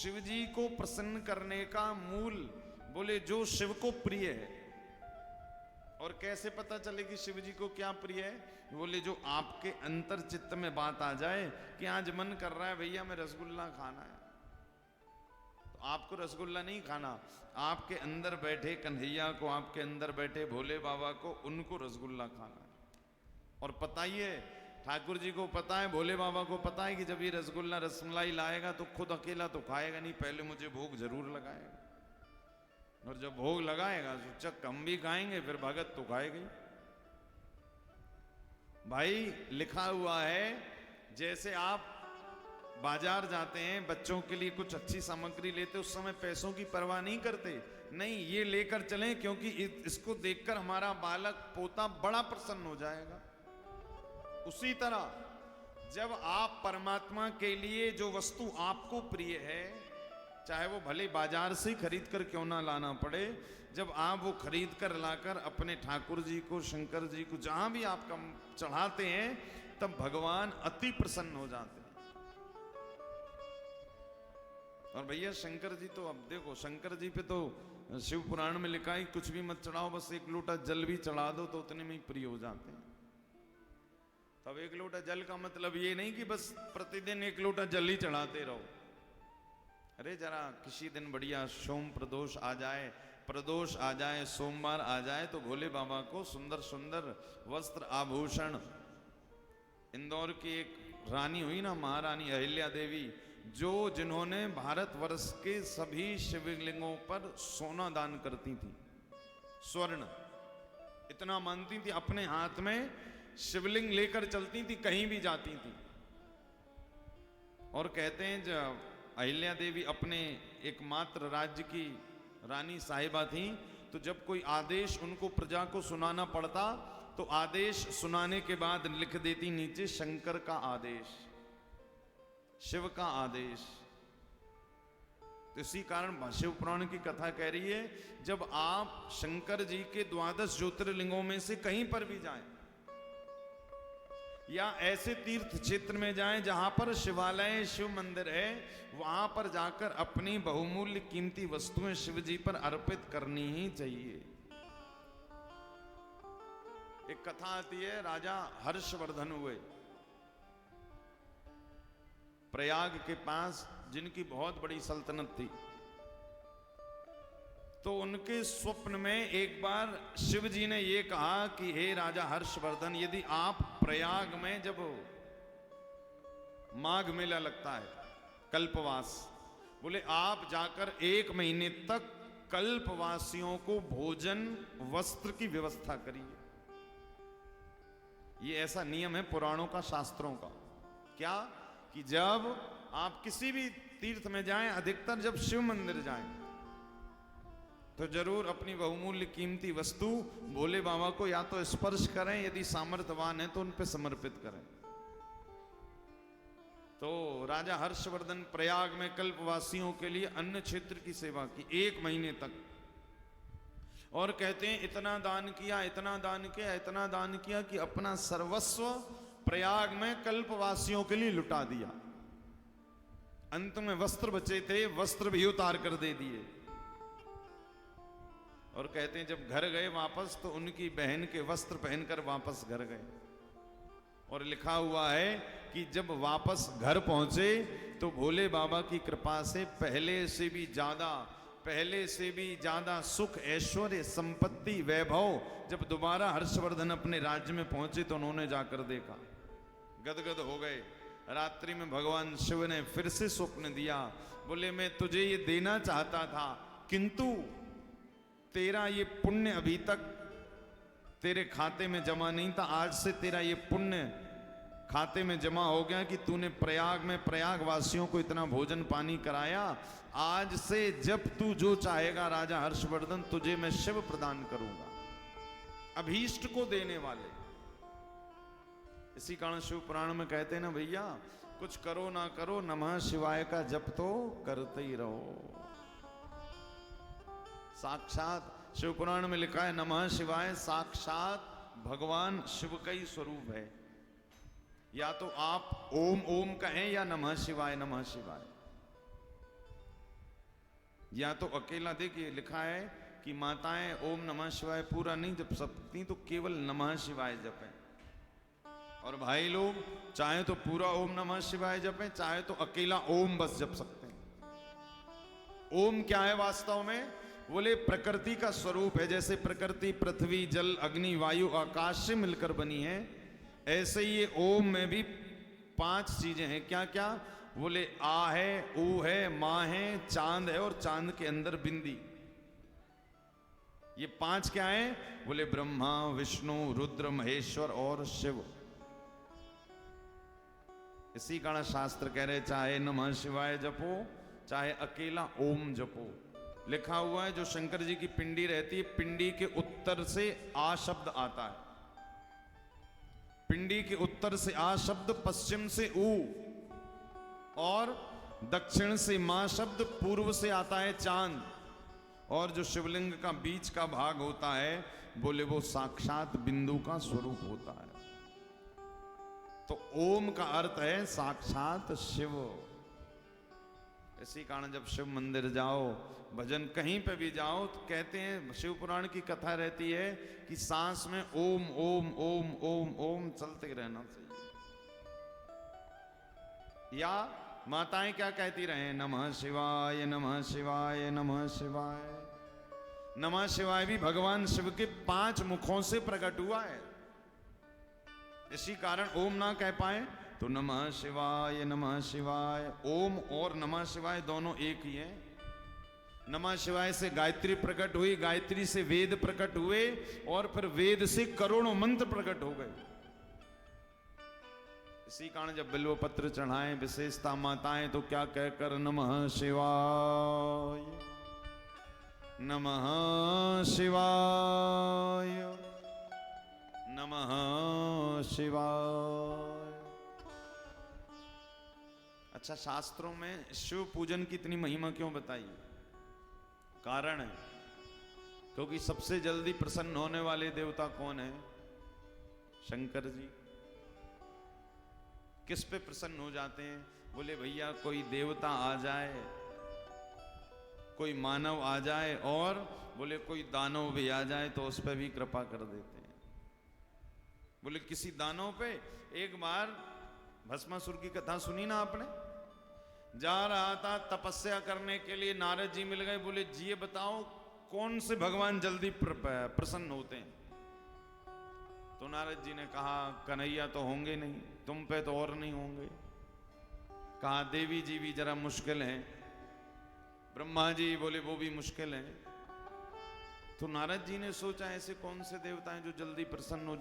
शिव जी को प्रसन्न करने का मूल, बोले जो शिव को प्रिय है। और कैसे पता चले कि शिव जी को क्या प्रिय है? बोले जो आपके अंतर चित्त में बात आ जाए कि आज मन कर रहा है भैया मैं रसगुल्ला खाना है, तो आपको रसगुल्ला नहीं खाना, आपके अंदर बैठे कन्हैया को, आपके अंदर बैठे भोले बाबा को, उनको रसगुल्ला खाना है। और पता ही है, ठाकुर जी को पता है, भोले बाबा को पता है कि जब ये रसगुल्ला रसमलाई लाएगा तो खुद अकेला तो खाएगा नहीं, पहले मुझे भोग जरूर लगाएगा। और जब भोग लगाएगा तो चक हम भी खाएंगे, फिर भगत तो खाएगा ही। भाई लिखा हुआ है, जैसे आप बाजार जाते हैं, बच्चों के लिए कुछ अच्छी सामग्री लेते, उस समय पैसों की परवाह नहीं करते, नहीं ये लेकर चलें क्योंकि इसको देखकर हमारा बालक पोता बड़ा प्रसन्न हो जाएगा। उसी तरह जब आप परमात्मा के लिए जो वस्तु आपको प्रिय है, चाहे वो भले बाजार से खरीद कर क्यों ना लाना पड़े, जब आप वो खरीद कर लाकर अपने ठाकुर जी को, शंकर जी को, जहां भी आप कम चढ़ाते हैं, तब भगवान अति प्रसन्न हो जाते हैं। और भैया शंकर जी तो, अब देखो शंकर जी पे तो शिव पुराण में लिखा है कुछ भी मत चढ़ाओ, बस एक लोटा जल भी चढ़ा दो तो उतने में ही प्रिय हो जाते हैं। तब एक लोटा जल का मतलब ये नहीं कि बस प्रतिदिन एक लोटा जल ही चढ़ाते रहो। अरे जरा किसी दिन बढ़िया सोम प्रदोष आ जाए, प्रदोष आ जाए, सोमवार आ जाए, तो भोले बाबा को सुंदर सुंदर वस्त्र आभूषण। इंदौर की एक रानी हुई ना, महारानी अहिल्या देवी, जो जिन्होंने भारतवर्ष के सभी शिवलिंगों पर सोना दान करती थी, स्वर्ण इतना मानती थी, अपने हाथ में शिवलिंग लेकर चलती थी, कहीं भी जाती थी। और कहते हैं जब अहिल्या देवी अपने एकमात्र राज्य की रानी साहिबा थी, तो जब कोई आदेश उनको प्रजा को सुनाना पड़ता, तो आदेश सुनाने के बाद लिख देती नीचे शंकर का आदेश, शिव का आदेश। तो इसी कारण शिव पुराण की कथा कह रही है, जब आप शंकर जी के 12 ज्योतिर्लिंगों में से कहीं पर भी जाएं, या ऐसे तीर्थ क्षेत्र में जाएं जहां पर शिवालय, शिव मंदिर है, वहां पर जाकर अपनी बहुमूल्य कीमती वस्तुएं शिव जी पर अर्पित करनी ही चाहिए। एक कथा आती है, राजा हर्षवर्धन हुए प्रयाग के पास, जिनकी बहुत बड़ी सल्तनत थी। तो उनके स्वप्न में एक बार शिव जी ने ये कहा कि हे राजा हर्षवर्धन, यदि आप प्रयाग में, जब माघ मेला लगता है, कल्पवास, बोले आप जाकर 1 महीने तक कल्पवासियों को भोजन वस्त्र की व्यवस्था करिए। ये ऐसा नियम है पुराणों का, शास्त्रों का। क्या कि जब आप किसी भी तीर्थ में जाएं, अधिकतर जब शिव मंदिर जाएं, तो जरूर अपनी बहुमूल्य कीमती वस्तु भोले बाबा को या तो स्पर्श करें, यदि सामर्थ्यवान है तो उन पे समर्पित करें। तो राजा हर्षवर्धन प्रयाग में कल्पवासियों के लिए अन्न क्षेत्र की सेवा की 1 महीने तक। और कहते हैं इतना दान किया, इतना दान किया, इतना दान किया कि अपना सर्वस्व प्रयाग में कल्पवासियों के लिए लुटा दिया। अंत में वस्त्र बचे थे, वस्त्र भी उतार कर दे दिए। और कहते हैं जब घर गए वापस, तो उनकी बहन के वस्त्र पहनकर वापस घर गए। और लिखा हुआ है कि जब वापस घर पहुंचे, तो भोले बाबा की कृपा से पहले से भी ज्यादा सुख, ऐश्वर्य, संपत्ति, वैभव, जब दोबारा हर्षवर्धन अपने राज्य में पहुंचे तो उन्होंने जाकर देखा, गदगद हो गए। रात्रि में भगवान शिव ने फिर से स्वप्न दिया, बोले मैं तुझे ये देना चाहता था, किंतु तेरा ये पुण्य अभी तक तेरे खाते में जमा नहीं था, आज से तेरा ये पुण्य खाते में जमा हो गया कि तूने प्रयाग में प्रयागवासियों को इतना भोजन पानी कराया। आज से जब तू जो चाहेगा राजा हर्षवर्धन, तुझे मैं शिव प्रदान करूंगा, अभीष्ट को देने वाले। इसी कारण शिव पुराण में कहते हैं ना भैया, कुछ करो ना करो, नमः शिवाय का जप तो करते ही रहो। साक्षात शिव पुराण में लिखा है, नमः शिवाय साक्षात भगवान शिव का ही स्वरूप है। या तो आप ओम ओम कहें या नमः शिवाय नमः शिवाय। या तो अकेला, देखिए लिखा है कि माताएं ओम नमः शिवाय पूरा नहीं जप सकती तो केवल नमः शिवाय जपें, और भाई लोग चाहे तो पूरा ओम नमः शिवाय जपें, चाहे तो अकेला ओम बस जप सकते हैं। ओम क्या है वास्तव में? बोले प्रकृति का स्वरूप है। जैसे प्रकृति पृथ्वी जल अग्नि वायु आकाश से मिलकर बनी है, ऐसे ही ये ओम में भी 5 चीजें हैं। क्या क्या? बोले आ है, ऊ है, माँ है, चांद है, और चांद के अंदर बिंदी। ये 5 क्या है? बोले ब्रह्मा विष्णु रुद्र महेश्वर और शिव। इसी कारण शास्त्र कह रहे चाहे नमः शिवाय जपो चाहे अकेला ओम जपो। लिखा हुआ है जो शंकर जी की पिंडी रहती है, पिंडी के उत्तर से आ शब्द आता है। पिंडी के उत्तर से आ शब्द, पश्चिम से ऊ, और दक्षिण से मां शब्द, पूर्व से आता है चांद, और जो शिवलिंग का बीच का भाग होता है बोले वो साक्षात बिंदु का स्वरूप होता है। तो ओम का अर्थ है साक्षात शिव। इसी कारण जब शिव मंदिर जाओ, भजन कहीं पे भी जाओ, तो कहते हैं, शिव पुराण की कथा रहती है कि सांस में ओम ओम ओम ओम ओम चलते रहना चाहिए। या माताएं क्या कहती रहे? नमः शिवाय नमः शिवाय नमः शिवाय। नमः शिवाय भी भगवान शिव के 5 मुखों से प्रकट हुआ है। इसी कारण ओम ना कह पाए तो नमः शिवाय नमः शिवाय। ओम और नमः शिवाय दोनों एक ही है। नमः शिवाय से गायत्री प्रकट हुई, गायत्री से वेद प्रकट हुए, और फिर वेद से करोड़ों मंत्र प्रकट हो गए। इसी कारण जब बिल्व पत्र चढ़ाएं विशेषता माताएं तो क्या कहकर नमः शिवाय नमः शिवाय नमः शिवाय। अच्छा, शास्त्रों में शिव पूजन की इतनी महिमा क्यों बताई? कारण है क्योंकि सबसे जल्दी प्रसन्न होने वाले देवता कौन है? शंकर जी। किस पे प्रसन्न हो जाते हैं? बोले भैया कोई देवता आ जाए, कोई मानव आ जाए, और बोले कोई दानव भी आ जाए तो उस पर भी कृपा कर देते हैं। बोले किसी दानव पे, एक बार भस्मासुर की कथा सुनी ना आपने? जा रहा था तपस्या करने के लिए, नारद जी मिल गए। बोले जी ये बताओ कौन से भगवान जल्दी प्रसन्न होते हैं? तो नारद जी ने कहा कन्हैया तो होंगे नहीं, तुम पे तो और नहीं होंगे। कहा देवी जी भी जरा मुश्किल है, ब्रह्मा जी बोले वो भी मुश्किल है। तो नारद जी ने सोचा ऐसे कौन से देवता हैं जो जल्दी प्रसन्न हो